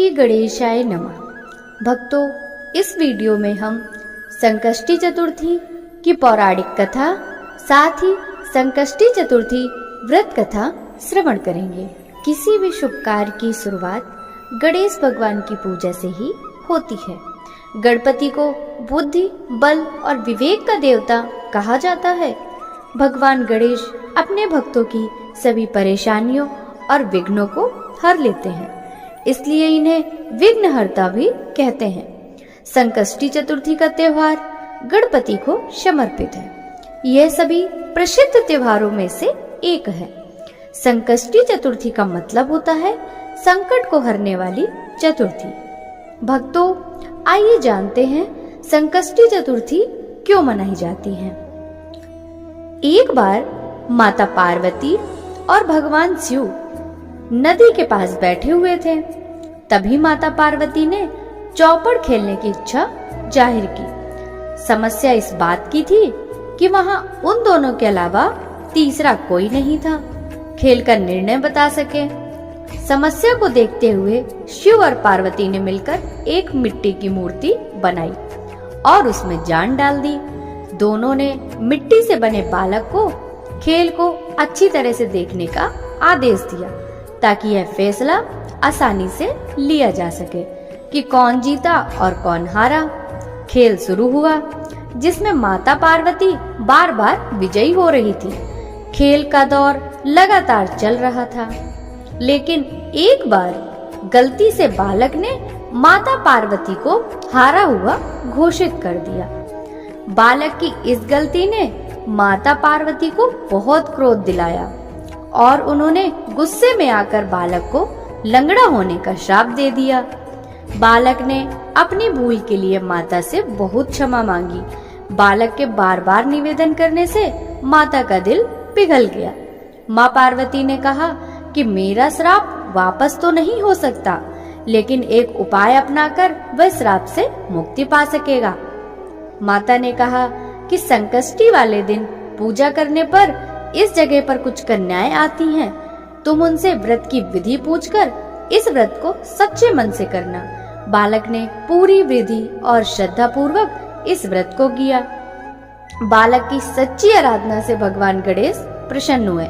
श्री गणेशाय नमः। भक्तों, इस वीडियो में हम संकष्टी चतुर्थी की पौराणिक कथा साथ ही संकष्टी चतुर्थी व्रत कथा श्रवण करेंगे। किसी भी शुभ कार्य की शुरुआत गणेश भगवान की पूजा से ही होती है। गणपति को बुद्धि, बल और विवेक का देवता कहा जाता है। भगवान गणेश अपने भक्तों की सभी परेशानियों और विघ्नों को हर लेते हैं, इसलिए इन्हें विघ्नहर्ता भी कहते हैं। संकष्टी चतुर्थी का त्योहार गणपति को समर्पित है। यह सभी प्रसिद्ध त्योहारों में से एक है। संकष्टी चतुर्थी का मतलब होता है संकट को हरने वाली चतुर्थी। भक्तों, आइए जानते हैं संकष्टी चतुर्थी क्यों मनाई जाती है। एक बार माता पार्वती और भगवान शिव नदी के पास बैठे हुए थे। तभी माता पार्वती ने चौपड़ खेलने की इच्छा जाहिर की। समस्या इस बात की थी कि वहां उन दोनों के अलावा तीसरा कोई नहीं था खेल का निर्णय बता सके। समस्या को देखते हुए शिव और पार्वती ने मिलकर एक मिट्टी की मूर्ति बनाई और उसमें जान डाल दी। दोनों ने मिट्टी से बने बालक को खेल को अच्छी तरह से देखने का आदेश दिया ताकि यह फैसला आसानी से लिया जा सके कि कौन जीता और कौन हारा। खेल शुरू हुआ जिसमें माता पार्वती बार बार विजयी हो रही थी। खेल का दौर लगातार चल रहा था, लेकिन एक बार गलती से बालक ने माता पार्वती को हारा हुआ घोषित कर दिया। बालक की इस गलती ने माता पार्वती को बहुत क्रोध दिलाया और उन्होंने गुस्से में आकर बालक को लंगड़ा होने का श्राप दे दिया। बालक ने अपनी भूल के लिए माता से बहुत क्षमा मांगी। बालक के बार बार निवेदन करने से माता का दिल पिघल गया। माँ पार्वती ने कहा कि मेरा श्राप वापस तो नहीं हो सकता, लेकिन एक उपाय अपनाकर वह श्राप से मुक्ति पा सकेगा। माता ने कहा कि संकष्टी वाले दिन पूजा करने पर इस जगह पर कुछ कन्याएं आती हैं। तुम उनसे व्रत की विधि पूछकर इस व्रत को सच्चे मन से करना। बालक ने पूरी विधि और श्रद्धा पूर्वक इस व्रत को किया। बालक की सच्ची आराधना से भगवान गणेश प्रसन्न हुए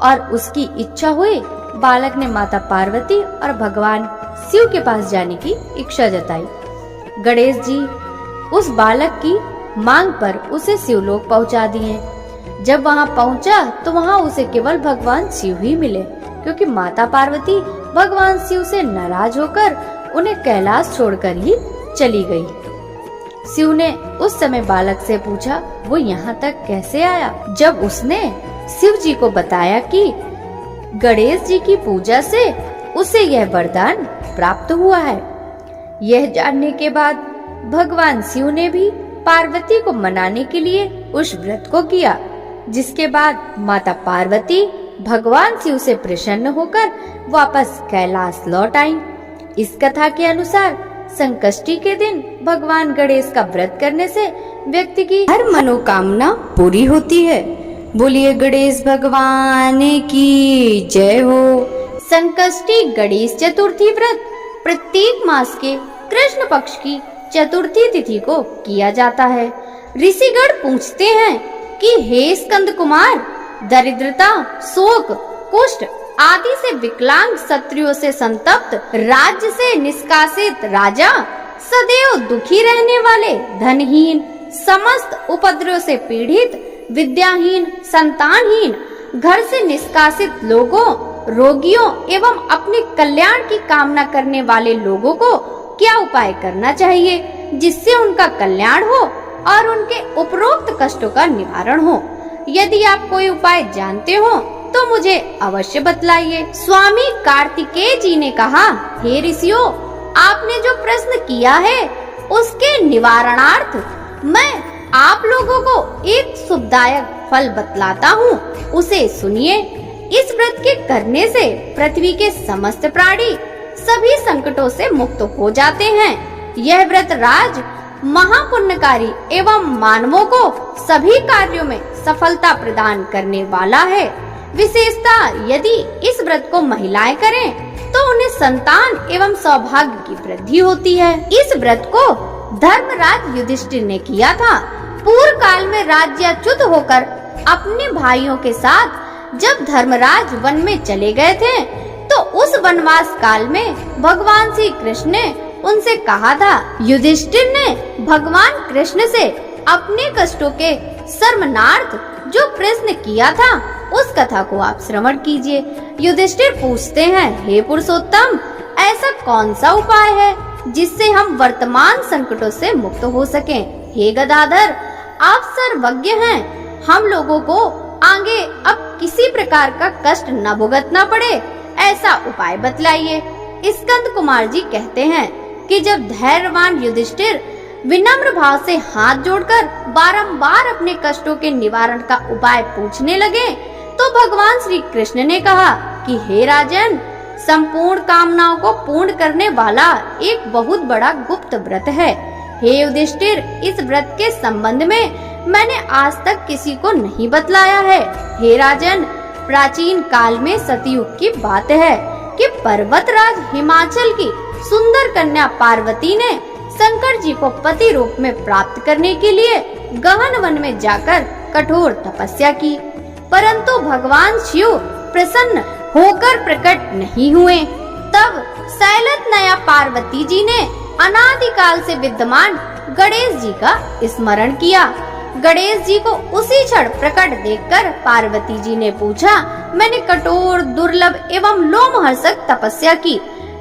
और उसकी इच्छा हुई। बालक ने माता पार्वती और भगवान शिव के पास जाने की इच्छा जताई। गणेश जी उस बालक की मांग पर उसे शिवलोक पहुंचा दिए। जब वहां पहुंचा तो वहां उसे केवल भगवान शिव ही मिले, क्योंकि माता पार्वती भगवान शिव से नाराज होकर उन्हें कैलाश छोड़कर ही चली गई। शिव ने उस समय बालक से पूछा वो यहाँ तक कैसे आया। जब उसने शिव जी को बताया कि गणेश जी की पूजा से उसे यह वरदान प्राप्त हुआ है। यह जानने के बाद भगवान शिव ने भी पार्वती को मनाने के लिए उस व्रत को किया, जिसके बाद माता पार्वती भगवान शिव से प्रसन्न होकर वापस कैलाश लौट आईं। इस कथा के अनुसार संकष्टी के दिन भगवान गणेश का व्रत करने से व्यक्ति की हर मनोकामना पूरी होती है। बोलिए गणेश भगवान की जय हो। संकष्टी गणेश चतुर्थी व्रत प्रत्येक मास के कृष्ण पक्ष की चतुर्थी तिथि को किया जाता है। ऋषिगण पूछते हैं कि हे स्कंद कुमार, दरिद्रता, शोक, कुष्ठ आदि से विकलांग, शत्रुओं से संतप्त, राज्य से निष्कासित राजा, सदैव दुखी रहने वाले, धनहीन, समस्त उपद्रव से पीड़ित, विद्याहीन, संतानहीन, घर से निष्कासित लोगों, रोगियों एवं अपने कल्याण की कामना करने वाले लोगों को क्या उपाय करना चाहिए जिससे उनका कल्याण हो और उनके उपरोक्त कष्टों का निवारण हो। यदि आप कोई उपाय जानते हो तो मुझे अवश्य बतलाइए। स्वामी कार्तिकेय जी ने कहा, हे ऋषियों, आपने जो प्रश्न किया है उसके निवारणार्थ मैं आप लोगों को एक शुभदायक फल बतलाता हूँ, उसे सुनिए। इस व्रत के करने से पृथ्वी के समस्त प्राणी सभी संकटों से मुक्त हो जाते हैं। यह व्रत राज महापुण्यकारी एवं मानवों को सभी कार्यों में सफलता प्रदान करने वाला है। विशेषता यदि इस व्रत को महिलाएं करें तो उन्हें संतान एवं सौभाग्य की वृद्धि होती है। इस व्रत को धर्मराज युधिष्ठिर ने किया था। पूर्व काल में राज्याच्युत होकर अपने भाइयों के साथ जब धर्मराज वन में चले गए थे, तो उस वनवास काल में भगवान श्री कृष्ण ने उनसे कहा था। युधिष्ठिर ने भगवान कृष्ण से अपने कष्टों के सर्वनार्थ जो प्रश्न किया था, उस कथा को आप श्रवण कीजिए। युधिष्ठिर पूछते हैं, हे पुरुषोत्तम, ऐसा कौन सा उपाय है जिससे हम वर्तमान संकटों से मुक्त हो सकें? हे गदाधर, आप सर्वज्ञ हैं, हम लोगों को आगे अब किसी प्रकार का कष्ट न भुगतना पड़े, ऐसा उपाय बतलाइए। स्कंद कुमार जी कहते हैं कि जब धैर्यवान युधिष्ठिर विनम्र भाव से हाथ जोड़कर बारंबार अपने कष्टों के निवारण का उपाय पूछने लगे, तो भगवान श्री कृष्ण ने कहा कि हे राजन, संपूर्ण कामनाओं को पूर्ण करने वाला एक बहुत बड़ा गुप्त व्रत है। हे युधिष्ठिर, इस व्रत के संबंध में मैंने आज तक किसी को नहीं बतलाया है। हे राजन, प्राचीन काल में सतयुग की बात है कि पर्वतराज हिमाचल की सुंदर कन्या पार्वती ने शंकर जी को पति रूप में प्राप्त करने के लिए गहन वन में जाकर कठोर तपस्या की, परंतु भगवान शिव प्रसन्न होकर प्रकट नहीं हुए। तब शैलत नया पार्वती जी ने अनादिकाल से विद्यमान गणेश जी का स्मरण किया। गणेश जी को उसी क्षण प्रकट देखकर पार्वती जी ने पूछा, मैंने कठोर, दुर्लभ एवं लोमहर्षक तपस्या की,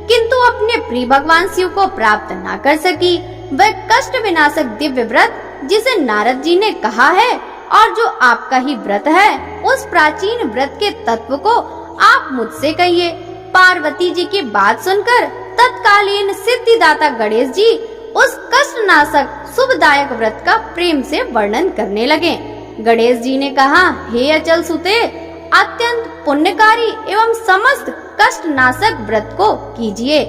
किंतु अपने प्रिय भगवान शिव को प्राप्त न कर सकी। वह कष्ट विनाशक दिव्य व्रत जिसे नारद जी ने कहा है और जो आपका ही व्रत है, उस प्राचीन व्रत के तत्व को आप मुझसे कहिए। पार्वती जी की बात सुनकर तत्कालीन सिद्धिदाता गणेश जी उस कष्टनाशक शुभदायक व्रत का प्रेम से वर्णन करने लगे। गणेश जी ने कहा, हे अचल सुते, अत्यंत पुण्यकारी एवं समस्त कष्टनाशक व्रत को कीजिए।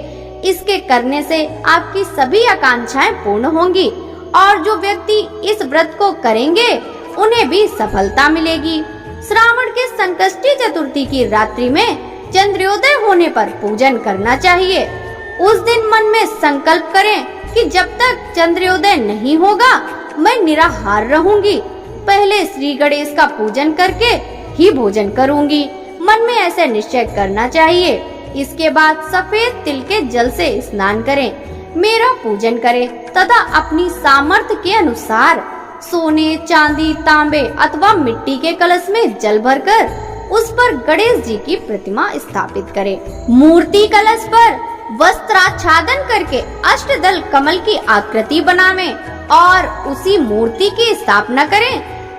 इसके करने से आपकी सभी आकांक्षाएं पूर्ण होंगी और जो व्यक्ति इस व्रत को करेंगे उन्हें भी सफलता मिलेगी। श्रावण के संकष्टी चतुर्थी की रात्रि में चंद्रोदय होने पर पूजन करना चाहिए। उस दिन मन में संकल्प करें कि जब तक चंद्रोदय नहीं होगा मैं निराहार रहूंगी। पहले श्री गणेश का पूजन करके ही भोजन करूंगी। मन में ऐसे निश्चय करना चाहिए। इसके बाद सफेद तिल के जल से स्नान करें, मेरा पूजन करें तथा अपनी सामर्थ्य के अनुसार सोने, चांदी, तांबे अथवा मिट्टी के कलश में जल भरकर उस पर गणेश जी की प्रतिमा स्थापित करें। मूर्ति कलश पर वस्त्राच्छादन करके अष्टदल कमल की आकृति बनावें और उसी मूर्ति की स्थापना करें।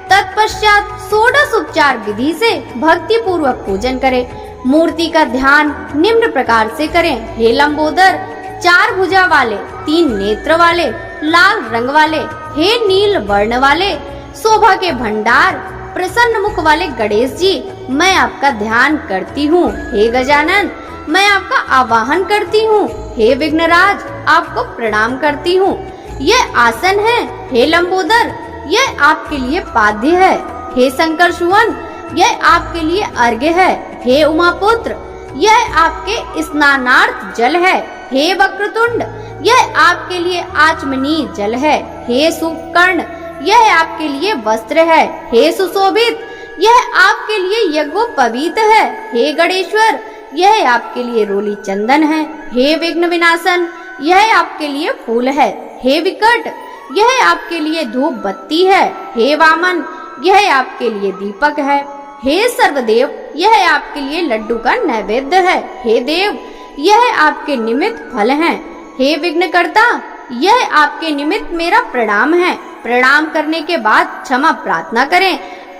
तत्पश्चात षोडश उपचार विधि से भक्ति पूर्वक पूजन करें। मूर्ति का ध्यान निम्न प्रकार से करें, हे लंबोदर, 4 भुजा वाले, 3 नेत्र वाले, लाल रंग वाले, हे नील वर्ण वाले, शोभा के भंडार, प्रसन्न मुख वाले गणेश जी, मैं आपका ध्यान करती हूँ। हे गजानन, मैं आपका आवाहन करती हूँ। हे विघ्नराज, आपको प्रणाम करती हूँ। यह आसन है। हे लंबोदर, यह आपके लिए पाद्य है। हे शंकर सुवन, यह आपके लिए अर्घ्य है। हे उमापुत्र, यह आपके स्नानार्थ जल है। हे वक्रतुंड, यह आपके लिए आचमनीय जल है। हे सुकर्ण, यह आपके लिए वस्त्र है। हे सुशोभित, यह आपके लिए यज्ञोपवीत है। हे गणेश्वर, यह आपके लिए रोली चंदन है। हे विघ्न विनाशन, यह आपके लिए फूल है। हे विकट, यह आपके लिए धूप बत्ती है। हे वामन, यह आपके लिए दीपक है। हे सर्वदेव, यह आपके लिए लड्डू का नैवेद्य है। हे देव, यह आपके निमित्त फल है। हे विघ्नकर्ता, यह आपके निमित्त मेरा प्रणाम है। प्रणाम करने के बाद क्षमा प्रार्थना करें।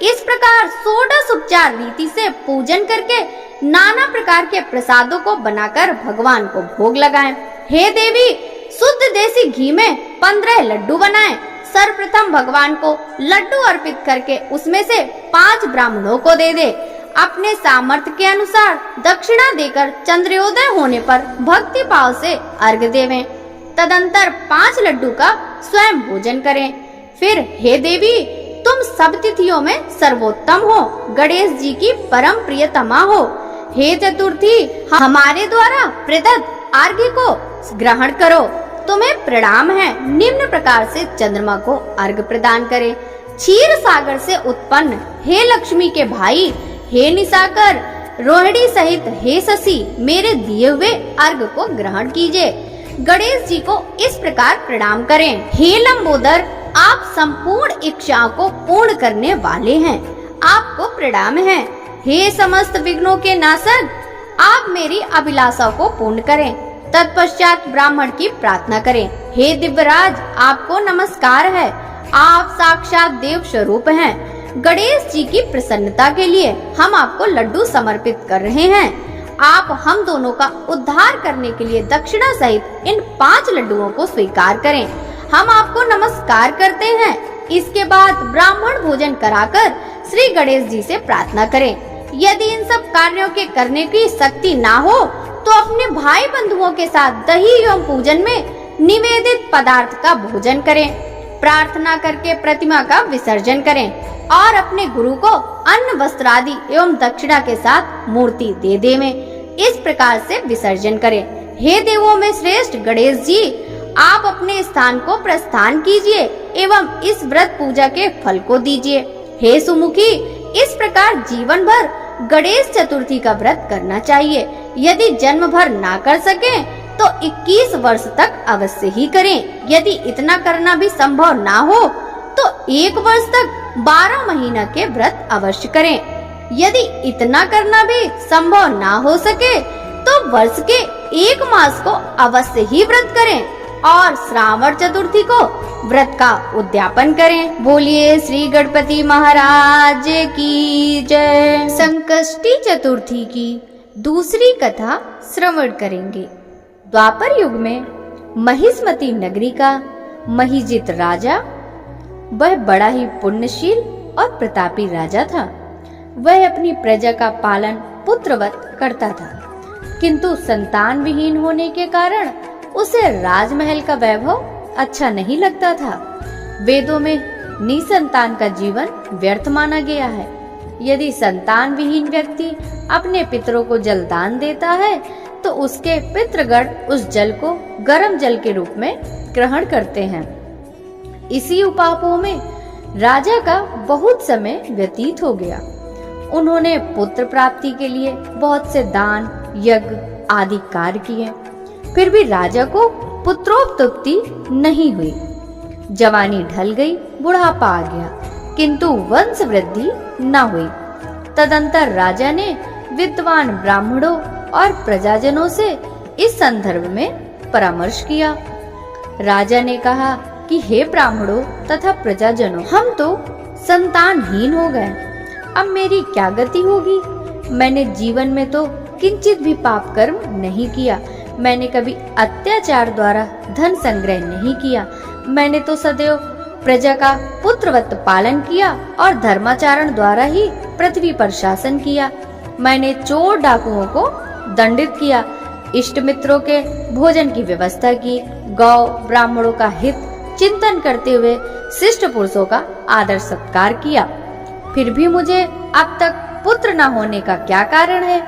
इस प्रकार षोडश उपचार रीति से पूजन करके नाना प्रकार के प्रसादों को बनाकर भगवान को भोग लगाएं। हे देवी, शुद्ध देसी घी में 15 लड्डू बनाएं। सर्वप्रथम भगवान को लड्डू अर्पित करके उसमें से 5 ब्राह्मणों को दे दे। अपने सामर्थ्य के अनुसार दक्षिणा देकर चंद्रोदय होने पर भक्ति भाव से अर्घ्य देवें। तदंतर 5 लड्डू का स्वयं भोजन करें। फिर हे देवी, तुम सब तिथियों में सर्वोत्तम हो, गणेश जी की परम प्रियतमा हो। हे चतुर्थी, हमारे द्वारा प्रदत्त अर्घ्य को ग्रहण करो। तुम्हें प्रणाम है। निम्न प्रकार से चंद्रमा को अर्घ्य प्रदान करें। क्षीर सागर से उत्पन्न हे लक्ष्मी के भाई, हे निशाकर, रोहिणी सहित हे शशि, मेरे दिए हुए अर्घ्य को ग्रहण कीजिए। गणेश जी को इस प्रकार प्रणाम करें। हे लंबोदर, आप संपूर्ण इच्छाओं को पूर्ण करने वाले हैं, आपको प्रणाम है। हे समस्त विघ्नों के नाशक, आप मेरी अभिलाषा को पूर्ण करें। तत्पश्चात ब्राह्मण की प्रार्थना करें। हे दिव्यराज, आपको नमस्कार है, आप साक्षात देव स्वरूप हैं। गणेश जी की प्रसन्नता के लिए हम आपको लड्डू समर्पित कर रहे हैं। आप हम दोनों का उद्धार करने के लिए दक्षिणा सहित इन 5 लड्डुओं को स्वीकार करें। हम आपको नमस्कार करते हैं। इसके बाद ब्राह्मण भोजन कराकर श्री गणेश जी से प्रार्थना करें। यदि इन सब कार्यों के करने की शक्ति ना हो तो अपने भाई बंधुओं के साथ दही एवं पूजन में निवेदित पदार्थ का भोजन करें। प्रार्थना करके प्रतिमा का विसर्जन करें और अपने गुरु को अन्न वस्त्र आदि एवं दक्षिणा के साथ मूर्ति दे देवें। इस प्रकार से विसर्जन करें। हे देवों में श्रेष्ठ गणेश जी, आप अपने स्थान को प्रस्थान कीजिए एवं इस व्रत पूजा के फल को दीजिए। हे सुमुखी, इस प्रकार जीवन भर गणेश चतुर्थी का व्रत करना चाहिए। यदि जन्म भर ना कर सके तो 21 वर्ष तक अवश्य ही करें। यदि इतना करना भी संभव ना हो तो 1 वर्ष तक 12 महीना के व्रत अवश्य करें। यदि इतना करना भी संभव ना हो सके तो वर्ष के 1 मास को अवश्य ही व्रत करें और श्रावण चतुर्थी को व्रत का उद्यापन करें। बोलिए श्री गणपति महाराज की जय। संकष्टी चतुर्थी की दूसरी कथा श्रवण करेंगे। द्वापर युग में महिष्मती नगरी का महिजित राजा, वह बड़ा ही पुण्यशील और प्रतापी राजा था। वह अपनी प्रजा का पालन पुत्रवत करता था, किंतु संतान विहीन होने के कारण उसे राजमहल का वैभव अच्छा नहीं लगता था। वेदों में निसंतान का जीवन व्यर्थ माना गया है। यदि संतान विहीन व्यक्ति अपने पितरों को जल दान देता है तो उसके पितृगण उस जल को गर्म जल के रूप में ग्रहण करते हैं। इसी उपापों में राजा का बहुत समय व्यतीत हो गया। उन्होंने पुत्र प्राप्ति के लिए बहुत से दान, यज्ञ आदि कार्य किए, फिर भी राजा को पुत्रोत्पत्ति नहीं हुई। जवानी ढल गई, बुढ़ापा आ गया, किंतु वंश वृद्धि न हुई। तदंतर राजा ने विद्वान ब्राह्मणों और प्रजाजनों से इस संदर्भ में परामर्श किया। राजा ने कहा कि हे ब्राह्मणों तथा प्रजाजनों, हम तो संतानहीन हो गए, अब मेरी क्या गति होगी। मैंने जीवन में तो किंचित भी पाप कर्म नहीं किया। मैंने कभी अत्याचार द्वारा धन संग्रह नहीं किया। मैंने तो सदैव प्रजा का पुत्रवत पालन किया और धर्माचरण द्वारा ही पृथ्वी पर शासन किया। मैंने चोर डाकुओं को दंडित किया, इष्ट मित्रों के भोजन की व्यवस्था की, गौ ब्राह्मणों का हित चिंतन करते हुए शिष्ट पुरुषों का आदर सत्कार किया। फिर भी मुझे अब तक पुत्र न होने का क्या कारण है।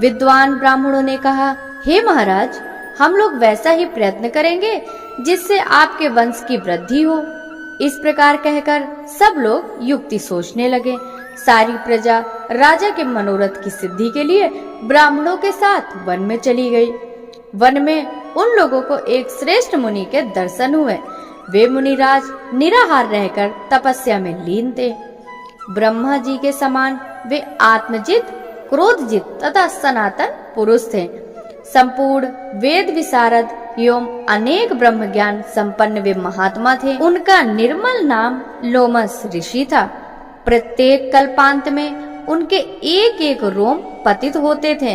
विद्वान ब्राह्मणों ने कहा, हे महाराज, हम लोग वैसा ही प्रयत्न करेंगे जिससे आपके वंश की वृद्धि हो। इस प्रकार कहकर सब लोग युक्ति सोचने लगे। सारी प्रजा राजा के मनोरथ की सिद्धि के लिए ब्राह्मणों के साथ वन में चली गई। वन में उन लोगों को एक श्रेष्ठ मुनि के दर्शन हुए। वे मुनिराज निराहार रहकर तपस्या में लीन थे। ब्रह्मा जी के समान वे आत्मजित, क्रोधजित तथा सनातन पुरुष थे। संपूर्ण वेद विशारद एवं अनेक ब्रह्म ज्ञान संपन्न वे महात्मा थे। उनका निर्मल नाम लोमस ऋषि था। प्रत्येक कल्पांत में उनके एक एक रोम पतित होते थे,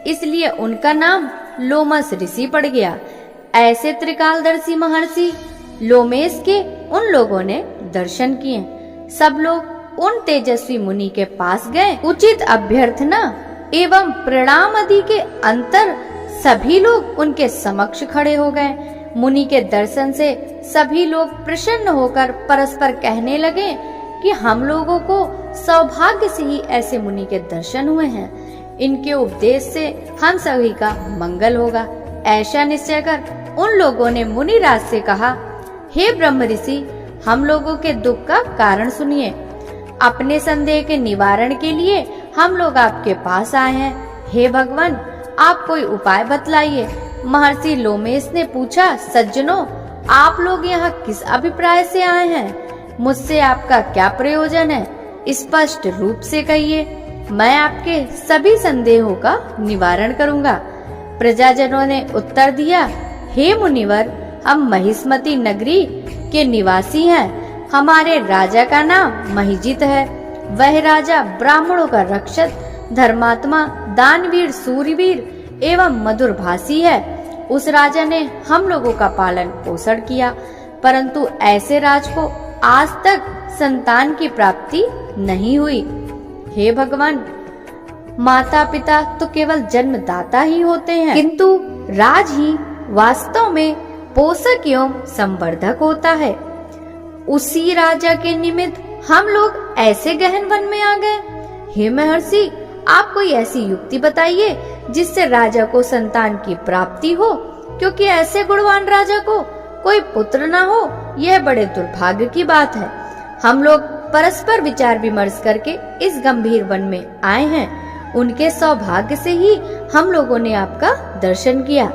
इसलिए उनका नाम लोमस ऋषि पड़ गया। ऐसे त्रिकालदर्शी महर्षि लोमेश के उन लोगों ने दर्शन किए। सब लोग उन तेजस्वी मुनि के पास गए। उचित अभ्यर्थना एवं प्रणाम आदि के अंतर सभी लोग उनके समक्ष खड़े हो गए। मुनि के दर्शन से सभी लोग प्रसन्न होकर परस्पर कहने लगे कि हम लोगों को सौभाग्य से ही ऐसे मुनि के दर्शन हुए हैं। इनके उपदेश से हम सभी का मंगल होगा। ऐसा निश्चय कर उन लोगों ने मुनिराज से कहा, हे ब्रह्म ऋषि, हम लोगों के दुख का कारण सुनिए। अपने संदेह के निवारण के लिए हम लोग आपके पास आए हैं। हे भगवान, आप कोई उपाय बतलाइए। महर्षि लोमेश ने पूछा, सज्जनों, आप लोग यहाँ किस अभिप्राय से आए हैं? मुझसे आपका क्या प्रयोजन है? स्पष्ट रूप से कहिए, मैं आपके सभी संदेहों का निवारण करूंगा। प्रजाजनों ने उत्तर दिया, हे मुनिवर, हम महिष्मती नगरी के निवासी हैं। हमारे राजा का नाम महिजित है। वह राजा ब्राह्मणों का रक्षक, धर्मात्मा, दानवीर, सूरवीर एवं मधुरभाषी है। उस राजा ने हम लोगों का पालन पोषण किया, परंतु ऐसे राज को आज तक संतान की प्राप्ति नहीं हुई। हे भगवान, माता पिता तो केवल जन्मदाता ही होते हैं, किंतु राज ही वास्तव में पोषक एवं संवर्धक होता है। उसी राजा के निमित्त हम लोग ऐसे गहन वन में आ गए। हे महर्षि, आप कोई ऐसी युक्ति बताइए जिससे राजा को संतान की प्राप्ति हो, क्योंकि ऐसे गुणवान राजा को कोई पुत्र ना हो, यह बड़े दुर्भाग्य की बात है। हम लोग परस्पर विचार विमर्श करके इस गंभीर वन में आए हैं। उनके सौभाग्य से ही हम लोगों ने आपका दर्शन किया।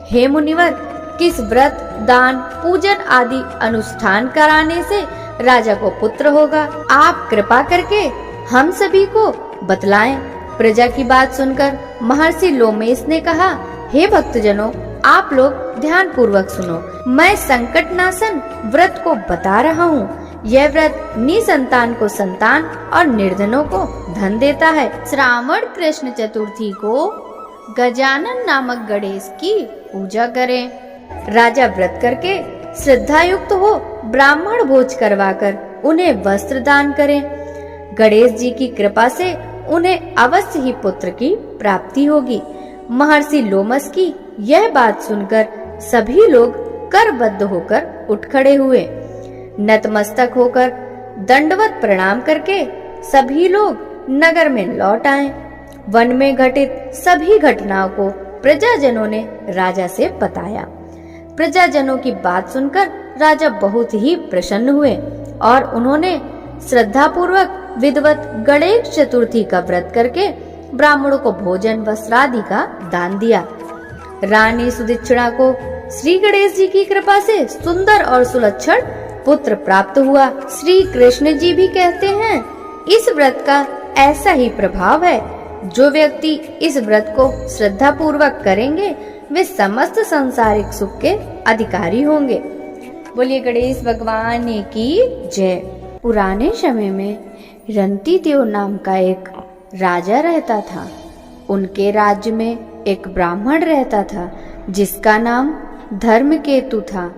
हे मुनिवर, किस व्रत, दान, पूजन आदि अनुष्ठान कराने से राजा को पुत्र होगा? आप कृपा करके हम सभी को बतलाएं। प्रजा की बात सुनकर महर्षि लोमेश ने कहा, हे भक्तजनों, आप लोग ध्यान पूर्वक सुनो। मैं संकट नाशन व्रत को बता रहा हूँ। यह व्रत निसंतान को संतान और निर्धनों को धन देता है। श्रावण कृष्ण चतुर्थी को गजानन नामक गणेश की पूजा करें। राजा व्रत करके श्रद्धा युक्त हो ब्राह्मण भोज करवाकर उन्हें वस्त्र दान करें। गणेश जी की कृपा से उन्हें अवश्य ही पुत्र की प्राप्ति होगी। महर्षि लोमस की यह बात सुनकर सभी लोग करबद्ध होकर उठ खड़े हुए। नतमस्तक होकर दंडवत प्रणाम करके सभी लोग नगर में लौट आए। वन में घटित सभी घटनाओं को प्रजाजनों ने राजा से बताया। प्रजाजनों की बात सुनकर राजा बहुत ही प्रसन्न हुए और उन्होंने श्रद्धा पूर्वक विधिवत गणेश चतुर्थी का व्रत करके ब्राह्मणों को भोजन वस्त्रादि का दान दिया। रानी सुदीक्षिणा को श्री गणेश जी की कृपा से सुंदर और सुलक्षण पुत्र प्राप्त हुआ। श्री कृष्ण जी भी कहते हैं, इस व्रत का ऐसा ही प्रभाव है। जो व्यक्ति इस व्रत को श्रद्धा पूर्वक करेंगे वे समस्त सांसारिक सुख के अधिकारी होंगे। बोलिए गणेश भगवान की जय। पुराने समय में रंती देव नाम का एक राजा रहता था। उनके राज्य में एक ब्राह्मण रहता था जिसका नाम धर्मकेतु था।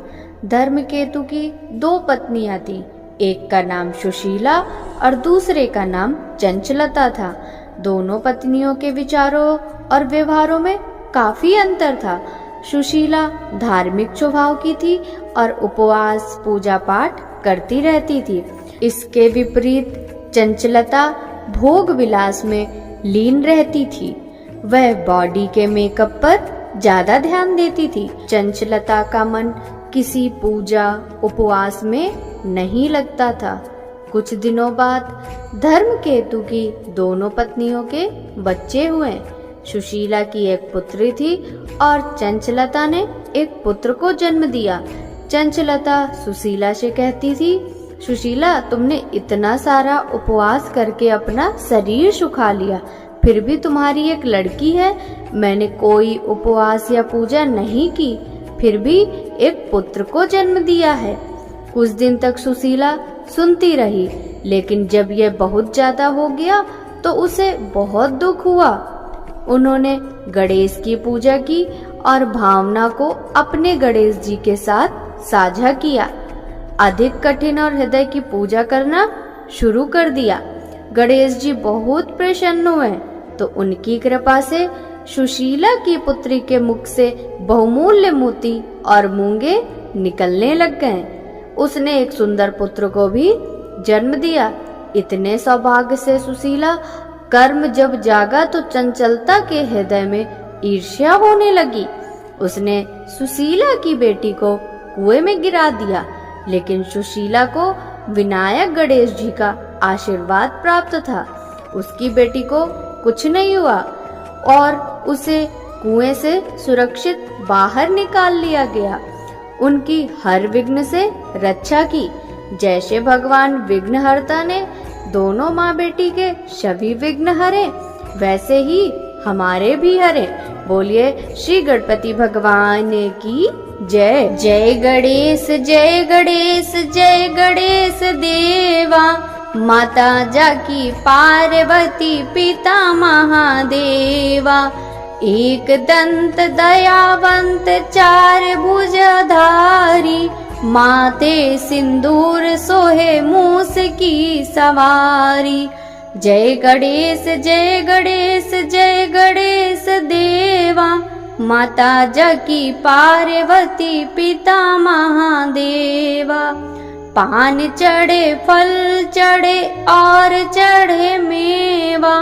धर्मकेतु की 2 पत्नियां थी। एक का नाम सुशीला और दूसरे का नाम चंचलता था। दोनों पत्नियों के विचारों और व्यवहारों में काफी अंतर था। सुशीला धार्मिक स्वभाव की थी और उपवास पूजा पाठ करती रहती थी। इसके विपरीत चंचलता भोग विलास में लीन रहती थी। वह बॉडी के मेकअप पर ज्यादा ध्यान देती थी। चंचलता का मन किसी पूजा उपवास में नहीं लगता था। कुछ दिनों बाद धर्मकेतु की दोनों पत्नियों के बच्चे हुए। सुशीला की एक पुत्री थी और चंचलता ने एक पुत्र को जन्म दिया। चंचलता सुशीला से कहती थी, सुशीला, तुमने इतना सारा उपवास करके अपना शरीर सुखा लिया, फिर भी तुम्हारी एक लड़की है। मैंने कोई उपवास या पूजा नहीं की, फिर भी एक पुत्र को जन्म दिया है। कुछ दिन तक सुशीला सुनती रही, लेकिन जब यह बहुत ज्यादा हो गया तो उसे बहुत दुख हुआ। उन्होंने गणेश की पूजा की और भावना को अपने गणेश जी के साथ साझा किया। अधिक कठिन और हृदय की पूजा करना शुरू कर दिया। गणेश जी बहुत प्रसन्न हुए तो उनकी कृपा से सुशीला की पुत्री के मुख से बहुमूल्य मोती और मूंगे निकलने लग गए। उसने एक सुंदर पुत्र को भी जन्म दिया। इतने सौभाग्य से सुशीला कर्म जब जागा तो चंचलता के हृदय में ईर्ष्या होने लगी। उसने सुशीला की बेटी को कुएं में गिरा दिया, लेकिन सुशीला को विनायक गणेश जी का आशीर्वाद प्राप्त था। उसकी बेटी को कुछ नहीं हुआ और उसे कुएं से सुरक्षित बाहर निकाल लिया गया। उनकी हर विघ्न से रक्षा की। जैसे भगवान विघ्नहर्ता ने दोनों माँ बेटी के सभी विघ्न हरे, वैसे ही हमारे भी हरे। बोलिए श्री गणपति भगवान की जय। जय गणेश जय गणेश जय गणेश देवा, माता जाकी पार्वती पिता महादेवा। एक दंत दयावंत चार भुजधारी, माथे सिंदूर सोहे मूस की सवारी। जय गणेश जय गणेश जय गणेश देवा, माता जाकी पार्वती पिता महादेवा। पान चढ़े फल चढ़े और चढ़े मेवा,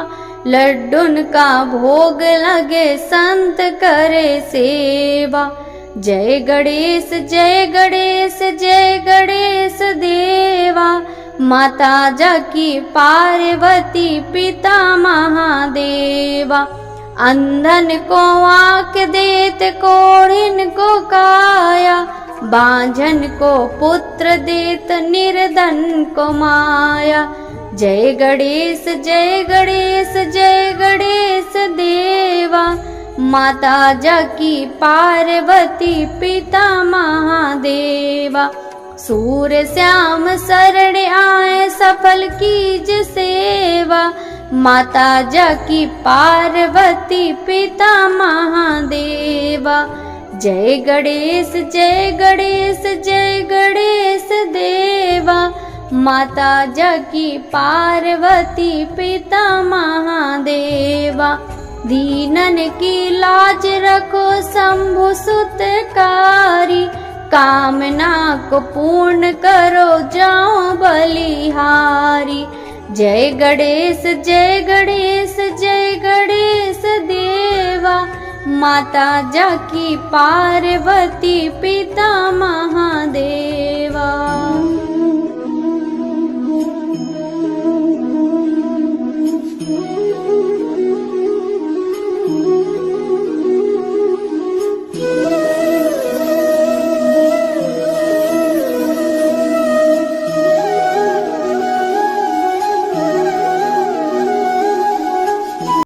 लड्डून का भोग लगे संत करे सेवा। जय गणेश जय गणेश जय गणेश देवा, माता जाकी पार्वती पिता महादेवा। अंधन को आँख देत कोढ़िन को काया, बांझन को पुत्र देत निर्धन को माया। जय गणेश जय गणेश जय गणेश देवा, माता जाकी पार्वती पिता महादेवा। सूर्य श्याम शरण आए सफल कीज सेवा, माता जाकी पार्वती पिता महादेवा। जय गणेश जय गणेश जय गणेश देवा, माता जाकी पार्वती पिता महादेवा। दीनन की लाज रखो शंभु सुतकारी, कामना को पूर्ण करो जाओ बलिहारी। जय गणेश जय गणेश जय गणेश देवा, माता जाकी पार्वती पिता महादेवा।